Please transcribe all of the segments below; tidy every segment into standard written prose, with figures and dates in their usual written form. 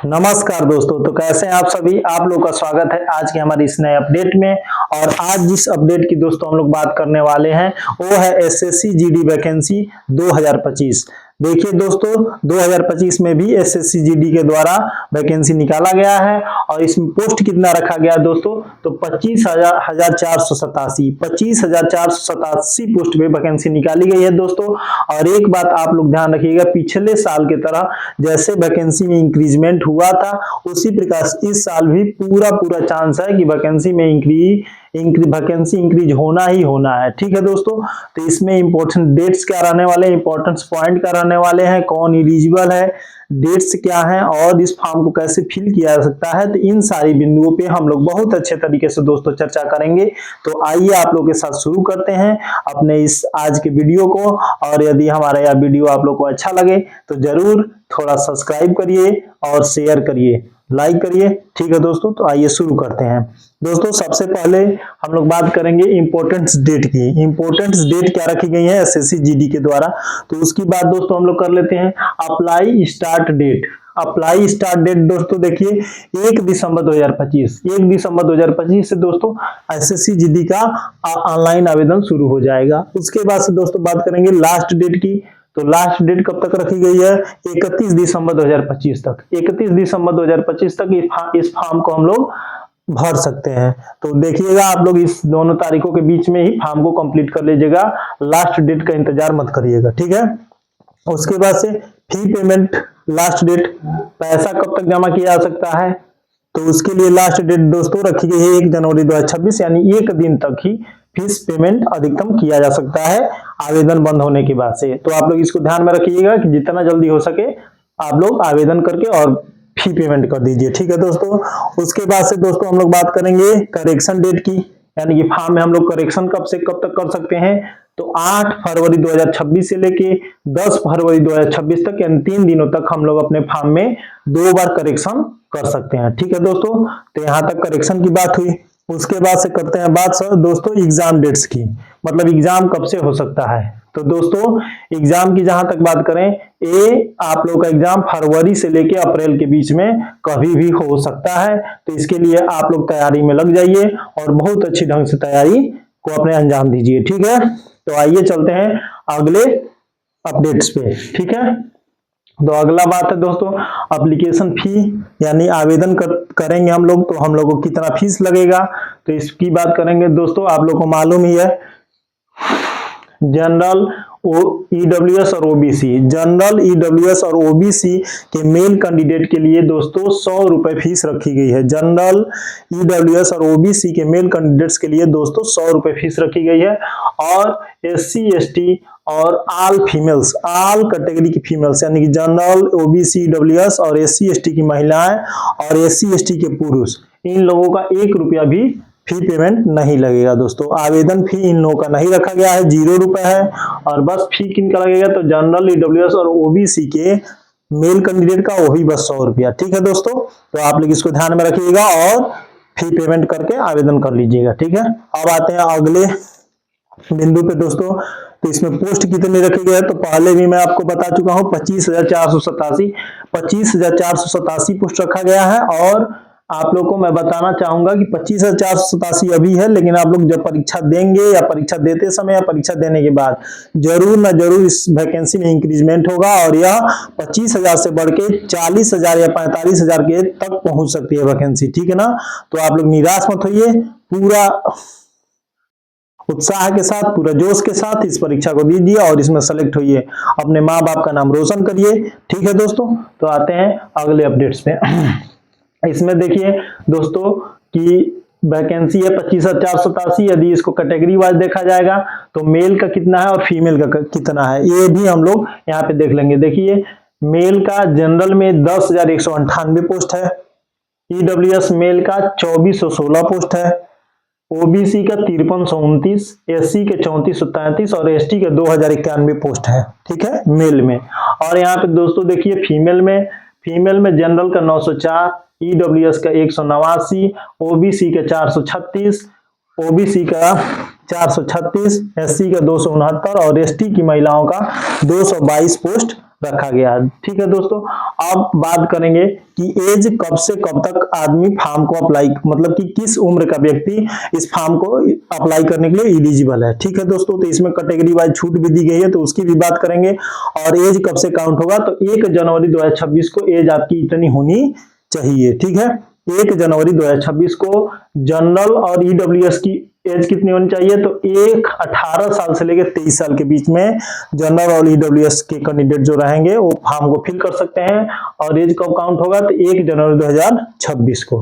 नमस्कार दोस्तों, तो कैसे हैं आप सभी। आप लोग का स्वागत है आज के हमारी इस नए अपडेट में। और आज जिस अपडेट की दोस्तों हम लोग बात करने वाले हैं वो है एसएससी जीडी वैकेंसी 2025। देखिए दोस्तों, 2025 में भी एसएससी जीडी के द्वारा वैकेंसी निकाला गया है और इसमें पोस्ट कितना रखा गया दोस्तों, तो 25,487 पोस्ट पे वैकेंसी निकाली गई है दोस्तों। और एक बात आप लोग ध्यान रखिएगा, पिछले साल की तरह जैसे वैकेंसी में इंक्रीजमेंट हुआ था उसी प्रकार इस साल भी पूरा चांस है कि वैकेंसी में वैकेंसी इंक्रीज होना ही होना है। ठीक है दोस्तों, तो इसमें इंपॉर्टेंट डेट्स क्या रहने वाले हैं, इंपॉर्टेंट पॉइंट क्या रहने वाले हैं, कौन एलिजिबल है, डेट्स क्या हैं और इस फॉर्म को कैसे फिल किया जा सकता है, तो इन सारी बिंदुओं पे हम लोग बहुत अच्छे तरीके से दोस्तों चर्चा करेंगे। तो आइए आप लोग के साथ शुरू करते हैं अपने इस आज के वीडियो को। और यदि हमारा यह वीडियो आप लोग को अच्छा लगे तो जरूर थोड़ा सब्सक्राइब करिए और शेयर करिए, लाइक करिए। ठीक है दोस्तों, तो आइए शुरू करते हैं। दोस्तों सबसे पहले हम लोग बात करेंगे इंपॉर्टेंस डेट की। इंपॉर्टेंस डेट क्या रखी गई है एसएससी जीडी के द्वारा, तो उसकी बात दोस्तों हम लोग कर लेते हैं। Apply start date, apply start date दोस्तों देखिए 1 दिसंबर 2025। 1 दिसंबर 2025 से दोस्तों एसएससी जीडी का ऑनलाइन आवेदन शुरू हो जाएगा। उसके बाद से दोस्तों बात करेंगे लास्ट डेट की। तो लास्ट डेट कब तक रखी गई है, 31 दिसंबर 2025 तक। 31 दिसंबर 2025 तक इस फॉर्म को हम लोग भर सकते हैं। तो देखिएगा आप लोग इस दोनों तारीखों के बीच में ही फॉर्म को कंप्लीट कर लीजिएगा, लास्ट डेट का इंतजार मत करिएगा। ठीक है, उसके बाद से फी पेमेंट लास्ट डेट, पैसा कब तक जमा किया जा सकता है, तो उसके लिए लास्ट डेट दोस्तों रखी गई है 1 जनवरी 2026, यानी 1 दिन तक ही फीस पेमेंट अधिकतम किया जा सकता है आवेदन बंद होने के बाद से। तो आप लोग इसको ध्यान में रखिएगा कि जितना जल्दी हो सके आप लोग आवेदन करके और फी पेमेंट कर दीजिए। ठीक है दोस्तों, उसके बाद से दोस्तों हम लोग बात करेंगे करेक्शन डेट की, यानी कि फॉर्म में हम लोग करेक्शन कब से कब तक कर सकते हैं, तो 8 फरवरी 2026 से लेके 10 फरवरी 2026 तक, यानी 3 दिनों तक हम लोग अपने फॉर्म में 2 बार करेक्शन कर सकते हैं। ठीक है दोस्तों, तो यहां तक करेक्शन की बात हुई। उसके बाद से करते हैं बात सर दोस्तों एग्जाम डेट्स की, मतलब एग्जाम कब से हो सकता है। तो दोस्तों एग्जाम की जहां तक बात करें, आप लोग का एग्जाम फरवरी से लेके अप्रैल के बीच में कभी भी हो सकता है। तो इसके लिए आप लोग तैयारी में लग जाइए और बहुत अच्छी ढंग से तैयारी को अपने अंजाम दीजिए। ठीक है, तो आइए चलते हैं अगले अपडेट्स पे। ठीक है, तो अगला बात है दोस्तों एप्लीकेशन फी, यानी आवेदन करेंगे हम लोग तो हम लोग को कितना फीस लगेगा, तो इसकी बात करेंगे दोस्तों। आप लोग को मालूम ही है जनरल ईडब्ल्यूएस और ओबीसी, जनरल ईडब्ल्यूएस और ओबीसी के मेल कैंडिडेट के लिए दोस्तों 100 रुपए फीस रखी गई है। जनरल ईडब्ल्यूएस और ओबीसी के मेल कैंडिडेट्स के लिए दोस्तों 100 रुपए फीस रखी गई है। और एससी एसटी और ऑल फीमेल्स, ऑल कैटेगरी की फीमेल्स, यानी कि जनरल ओबीसी ईडब्ल्यूएस और एससी एसटी की महिलाएं और एससी एसटी के पुरुष, इन लोगों का 1 रुपया भी फी पेमेंट नहीं लगेगा दोस्तों। आवेदन फी इन लोगों का नहीं रखा गया है, 0 रुपए है। और बस फी किनका लगेगा, तो जनरल ईडब्ल्यूएस और ओबीसी के मेल कैंडिडेट का, वही बस 100 रुपया। ठीक है दोस्तों, तो आप लोग इसको ध्यान में रखिएगा और फी पेमेंट करके आवेदन कर लीजिएगा। ठीक है, अब आते हैं अगले बिंदु पे दोस्तों। तो इसमें पोस्ट कितने रखे गए हैं, तो पहले भी मैं आपको बता चुका हूं 25,487 पोस्ट रखा गया है। और आप लोग को मैं बताना चाहूंगा कि 25,487 अभी है, लेकिन आप लोग जब परीक्षा देंगे या परीक्षा देते समय या परीक्षा देने के बाद जरूर ना जरूर इस वैकेंसी में इंक्रीजमेंट होगा और यह 25,000 से बढ़ के 40,000 या 45,000 के तक पहुंच सकती है वैकेंसी। ठीक है ना, तो आप लोग निराश मत होइए, पूरा उत्साह के साथ, पूरा जोश के साथ इस परीक्षा को दीजिए और इसमें सेलेक्ट होइए, अपने माँ बाप का नाम रोशन करिए। ठीक है दोस्तों, तो आते हैं अगले अपडेट्स पे। इसमें देखिए दोस्तों कि वैकेंसी है 25,487। यदि इसको कैटेगरी वाइज देखा जाएगा तो मेल का कितना है और फीमेल का कितना है, ये भी हम लोग यहाँ पे देख लेंगे। देखिए मेल का जनरल में 10,198 पोस्ट है, ईडब्ल्यूएस मेल का 2,416 पोस्ट है, ओबीसी का 5329, एससी के 3433 और एसटी के 2,091 पोस्ट है। ठीक है मेल में। और यहाँ पे दोस्तों देखिए फीमेल में जनरल का 904, ईडब्ल्यूएस का 189, ओबीसी का 436, ओबीसी का 436, एससी का 269 और एसटी की महिलाओं का 222 पोस्ट रखा गया है। ठीक है दोस्तों, अब बात करेंगे कि एज कब से कब तक आदमी फॉर्म को अप्लाई, मतलब कि किस उम्र का व्यक्ति इस फॉर्म को अप्लाई करने के लिए एलिजिबल है। ठीक है दोस्तों, तो इसमें कैटेगरी वाइज छूट भी दी गई है, तो उसकी भी बात करेंगे। और एज कब से काउंट होगा, तो 1 जनवरी 2026 को एज आपकी इतनी होनी चाहिए। ठीक है, 1 जनवरी 2026 को जनरल और ईडब्ल्यूएस की एज कितनी होनी चाहिए, तो 18 साल से लेकर 23 साल के बीच में जनरल और ईडब्ल्यूएस के कैंडिडेट जो रहेंगे वो फॉर्म को फिल कर सकते हैं। और एज कब काउंट होगा, तो 1 जनवरी 2026 को।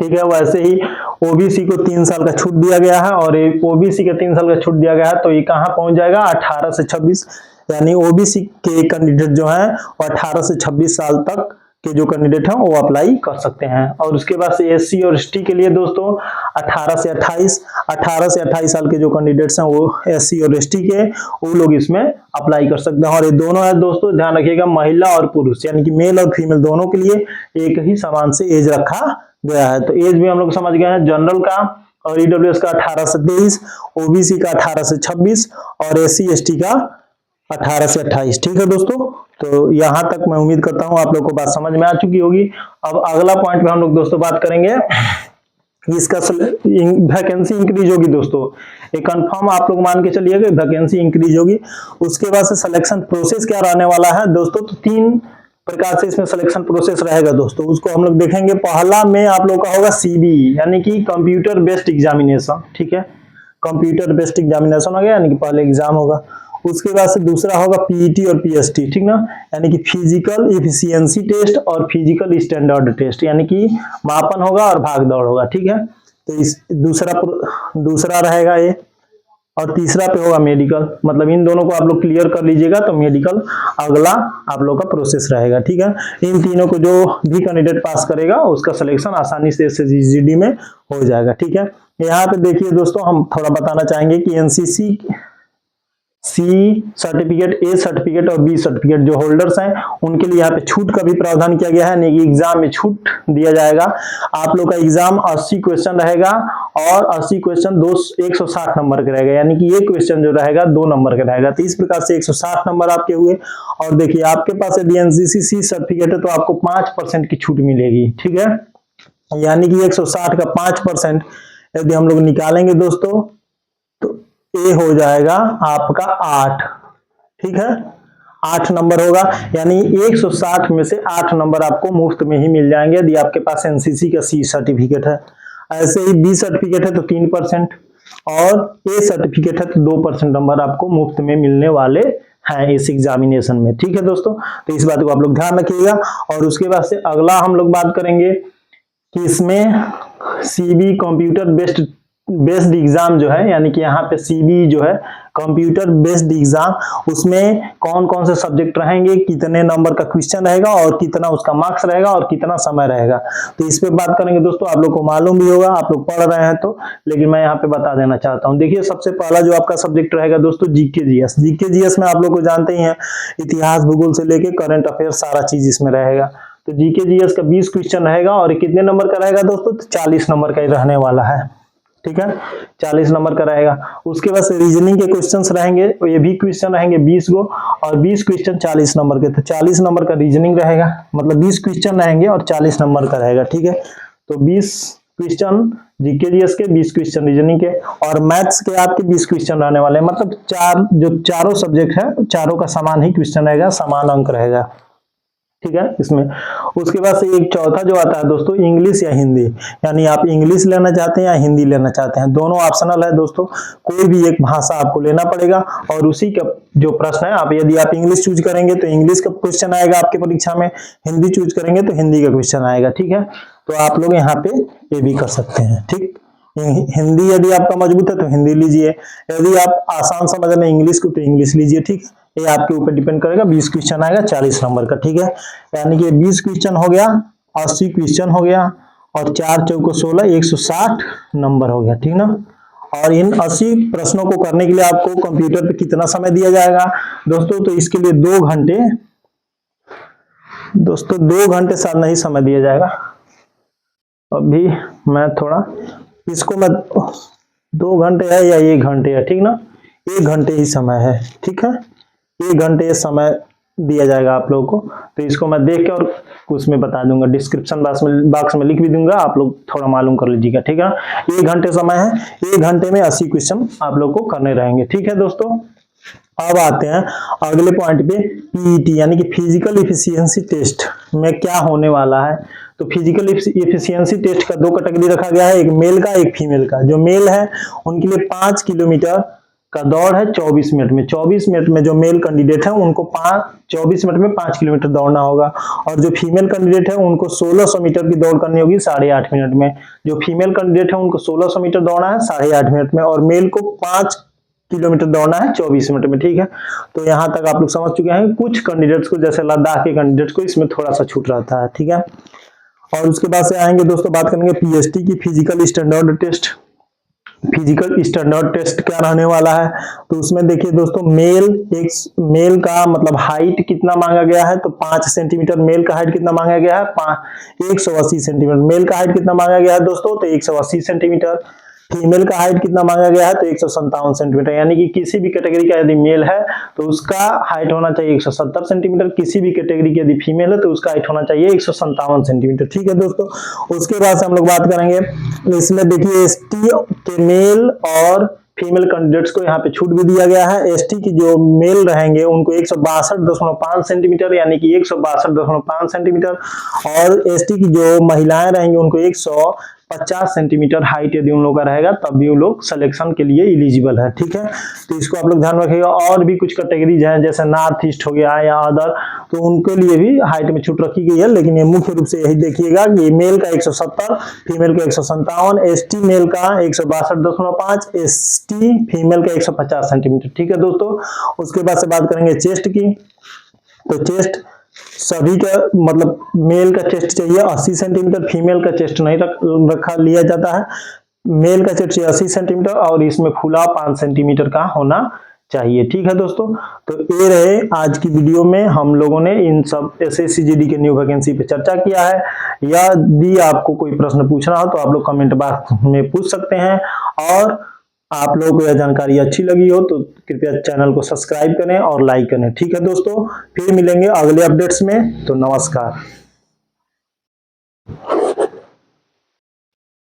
ठीक है, वैसे ही ओबीसी को 3 साल का छूट दिया गया है, और ओबीसी के 3 साल का छूट दिया गया है, तो ये कहां पहुंच जाएगा, 18 से 26, यानी ओबीसी के कैंडिडेट जो हैं वो 18 से 26 साल तक के जो कैंडिडेट हैं वो अप्लाई कर सकते हैं। और उसके बाद से एससी और एसटी के लिए दोस्तों 18 से 28 साल के जो कैंडिडेट्स हैं वो एससी और एसटी के, वो लोग इसमें अप्लाई कर सकते हैं। और ये दोनों है दोस्तों, ध्यान रखिएगा, महिला और पुरुष यानी कि मेल और फीमेल दोनों के लिए एक ही समान से एज रखा गया है। तो एज भी हम लोग समझ गए हैं, जनरल का और ईडब्ल्यूएस का 18 से 23, ओबीसी का 18 से 26 और एससी एसटी का 18 से 28। ठीक है दोस्तों, तो यहां तक मैं उम्मीद करता हूं आप लोगों को बात समझ में आ चुकी होगी। अब अगला पॉइंट पे हम लोग दोस्तों बात करेंगे, इसका वैकेंसी इंक्रीज होगी दोस्तों, ये कंफर्म आप लोग मान के चलिए कि वैकेंसी इंक्रीज होगी। उसके बाद से सिलेक्शन प्रोसेस क्या रहने वाला है दोस्तों, तो 3 प्रकार से इसमें सिलेक्शन प्रोसेस रहेगा दोस्तों, उसको हम लोग देखेंगे। पहला में आप लोग का होगा सीबीई यानी कि कंप्यूटर बेस्ड एग्जामिनेशन। ठीक है, कंप्यूटर बेस्ड एग्जामिनेशन हो गया, यानी कि पहले एग्जाम होगा। उसके बाद से दूसरा होगा पीईटी और पीएसटी, ठीक ना, यानी कि फिजिकल एफिशिएंसी टेस्ट और फिजिकल स्टैंडर्ड टेस्ट, यानी कि मापन होगा और भाग दौड़ होगा। ठीक है, तो इस दूसरा रहेगा ये। और तीसरा पे होगा मेडिकल, मतलब इन दोनों को आप लोग क्लियर कर लीजिएगा तो मेडिकल अगला आप लोग का प्रोसेस रहेगा। ठीक है, इन तीनों को जो भी कैंडिडेट पास करेगा उसका सिलेक्शन आसानी से एसएसजीडी में हो जाएगा। ठीक है, यहाँ पे देखिए दोस्तों, हम थोड़ा बताना चाहेंगे कि NCC C certificate, A certificate और बी सर्टिफिकेट जो होल्डर्स हैं उनके लिए यहाँ पे छूट का भी प्रावधान किया गया है, यानी कि एग्जाम में छूट दिया जाएगा। आप लोग का एग्जाम 80 क्वेश्चन रहेगा और 80 क्वेश्चन 160 नंबर का रहेगा, यानी कि ये क्वेश्चन जो रहेगा 2 नंबर का रहेगा। तो इस प्रकार से 160 नंबर आपके हुए। और देखिए आपके पास यदि एनसीसी सी सर्टिफिकेट है तो आपको 5% की छूट मिलेगी। ठीक है, यानी कि 160 का 5% यदि हम लोग निकालेंगे दोस्तों तो ए हो जाएगा आपका 8। ठीक है, 8 नंबर होगा, यानी 160 में से 8 नंबर आपको मुफ्त में ही मिल जाएंगे यदि आपके पास एनसीसी का सी सर्टिफिकेट है। ऐसे ही बी सर्टिफिकेट है तो 3% और ए सर्टिफिकेट है तो 2% नंबर आपको मुफ्त में मिलने वाले हैं इस एग्जामिनेशन में। ठीक है दोस्तों, तो इस बात को आप लोग ध्यान रखिएगा। और उसके बाद से अगला हम लोग बात करेंगे कि इसमें सीबी कंप्यूटर बेस्ड एग्जाम जो है, यानी कि यहाँ पे सीबी जो है कंप्यूटर बेस्ड एग्जाम, उसमें कौन कौन से सब्जेक्ट रहेंगे, कितने नंबर का क्वेश्चन रहेगा और कितना उसका मार्क्स रहेगा और कितना समय रहेगा, तो इस पे बात करेंगे दोस्तों। आप लोग को मालूम भी होगा, आप लोग पढ़ रहे हैं तो, लेकिन मैं यहाँ पे बता देना चाहता हूँ। देखिए सबसे पहला जो आपका सब्जेक्ट रहेगा दोस्तों जीके जीएस। जीके जीएस में आप लोग को जानते ही हैं, इतिहास भूगोल से लेके करंट अफेयर सारा चीज इसमें रहेगा। तो जीके जीएस का 20 क्वेश्चन रहेगा और कितने नंबर का रहेगा दोस्तों, तो 40 नंबर का ही रहने वाला है। ठीक है, 40 नंबर का रहेगा। उसके बाद रीजनिंग के क्वेश्चंस रहेंगे, ये भी क्वेश्चन रहेंगे 20 गो और 20 क्वेश्चन 40 नंबर के, तो 40 नंबर का रीजनिंग रहेगा, मतलब 20 क्वेश्चन रहेंगे और 40 नंबर का रहेगा। ठीक है, तो 20 क्वेश्चन जीके जीएस के, 20 क्वेश्चन रीजनिंग के और मैथ्स के आपके 20 क्वेश्चन रहने वाले हैं। मतलब चारों सब्जेक्ट है, चारों का समान ही क्वेश्चन रहेगा, समान अंक रहेगा। ठीक है, इसमें उसके बाद से एक चौथा जो आता है दोस्तों इंग्लिश या हिंदी, यानी आप इंग्लिश लेना चाहते हैं या हिंदी लेना चाहते हैं, दोनों ऑप्शनल है दोस्तों, कोई भी एक भाषा आपको लेना पड़ेगा। और उसी का जो प्रश्न है, आप यदि आप इंग्लिश चूज करेंगे तो इंग्लिश का क्वेश्चन आएगा आपके परीक्षा में, हिंदी चूज करेंगे तो हिंदी का क्वेश्चन आएगा। ठीक है, तो आप लोग यहाँ पे ये भी कर सकते हैं। ठीक, हिंदी यदि आपका मजबूत है तो हिंदी लीजिए, यदि आप आसान समझ रहे हैं इंग्लिश को तो इंग्लिश लीजिए। ठीक, ये आपके ऊपर डिपेंड करेगा। 20 क्वेश्चन आएगा 40 नंबर का। ठीक है, यानी कि 20 क्वेश्चन हो गया, 80 क्वेश्चन हो गया और 4 चौको 16, 160 नंबर हो गया। ठीक ना, और इन 80 प्रश्नों को करने के लिए आपको कंप्यूटर पे कितना समय दिया जाएगा दोस्तों, तो इसके लिए 2 घंटे दोस्तों, 2 घंटे शायद नहीं समय दिया जाएगा, अभी मैं थोड़ा इसको मैं 2 घंटे है या 1 घंटे है, ठीक ना, 1 घंटे ही समय है। ठीक है, 1 घंटे समय दिया जाएगा आप लोगों को। तो इसको मैं देख के और उसमें बता दूंगा, डिस्क्रिप्शन बॉक्स में लिख भी दूंगा, आप लोग थोड़ा मालूम कर लीजिएगा, ठीक है। 1 घंटे समय है, 1 घंटे में 80 क्वेश्चन आप लोग को करने रहेंगे, ठीक है दोस्तों। अब आते हैं अगले पॉइंट पे, पीईटी यानी कि फिजिकल इफिशियंसी टेस्ट में क्या होने वाला है। तो फिजिकल इफिशियंसी टेस्ट का 2 कैटेगरी रखा गया है, एक मेल का एक फीमेल का। जो मेल है उनके लिए 5 किलोमीटर का दौड़ है 24 मिनट में। 24 मिनट में जो मेल कैंडिडेट है उनको 24 मिनट में 5 किलोमीटर दौड़ना होगा, और जो फीमेल कैंडिडेट है उनको 1600 मीटर की दौड़ करनी होगी 8.5 मिनट में। जो फीमेल कैंडिडेट है उनको 1600 मीटर दौड़ना है 8.5 मिनट में, और मेल को 5 किलोमीटर दौड़ना है 24 मिनट में, ठीक है। तो यहां तक आप लोग समझ चुके हैं। कुछ कैंडिडेट्स को, जैसे लद्दाख के कैंडिडेट्स को, इसमें थोड़ा सा छूट रहता है, ठीक है। और उसके बाद से आएंगे दोस्तों, बात करेंगे पीएसटी की, physical standard test. Physical standard test क्या रहने वाला है, तो उसमें देखिए दोस्तों, मेल का मतलब हाइट कितना मांगा गया है, तो 5 सेंटीमीटर। मेल का हाइट कितना मांगा गया है, 180 सेंटीमीटर। मेल का हाइट कितना मांगा गया है दोस्तों, तो 180 सेंटीमीटर। फीमेल का हाइट कितना मांगा गया है, तो 157 सेंटीमीटर। यानी कि किसी भी कैटेगरी का यदि मेल है तो उसका हाइट होना चाहिए 170 सेंटीमीटर, किसी भी कैटेगरी की यदि फीमेल है तो उसका हाइट होना चाहिए 157 सेंटीमीटर, ठीक है दोस्तों। उसके बाद से हम लोग बात करेंगे, इसमें देखिए एसटी के मेल और फीमेल कैंडिडेट्स को यहाँ पे छूट भी दिया गया है। एसटी की जो मेल रहेंगे उनको 162.5 सेंटीमीटर, यानी कि 162.5 सेंटीमीटर, और एसटी की जो महिलाएं रहेंगी उनको 150 सेंटीमीटर हाइट यदि उन लोगों का रहेगा, तब भी उन लोग सिलेक्शन के लिए एलिजिबल है, ठीक है। तो इसको आप लोग ध्यान रखिएगा। और भी कुछ कैटेगरीज हैं, जैसे नॉर्थ ईस्ट हो गया या अदर, तो उनके लिए भी हाइट में छूट रखी गई है, लेकिन ये मुख्य रूप से यही देखिएगा कि मेल का 170, फीमेल का 157, एसटी मेल का 162.5, एसटी फीमेल का 150 सेंटीमीटर, ठीक है दोस्तों। उसके बाद से बात करेंगे चेस्ट की। तो चेस्ट सभी का मतलब मेल का चेस्ट चाहिए 80 सेंटीमीटर, फीमेल का चेस्ट नहीं रखा लिया जाता है। मेल का चेस्ट चाहिए 80 सेंटीमीटर, और इसमें खुला 5 सेंटीमीटर का होना चाहिए, ठीक है दोस्तों। तो ये रहे आज की वीडियो में, हम लोगों ने इन सब एसएससी जीडी के न्यू वैकेंसी पे चर्चा किया है। यदि आपको कोई प्रश्न पूछना हो तो आप लोग कमेंट बॉक्स में पूछ सकते हैं, और आप लोगों को यह जानकारी अच्छी लगी हो तो कृपया चैनल को सब्सक्राइब करें और लाइक करें, ठीक है दोस्तों। फिर मिलेंगे अगले अपडेट्स में, तो नमस्कार।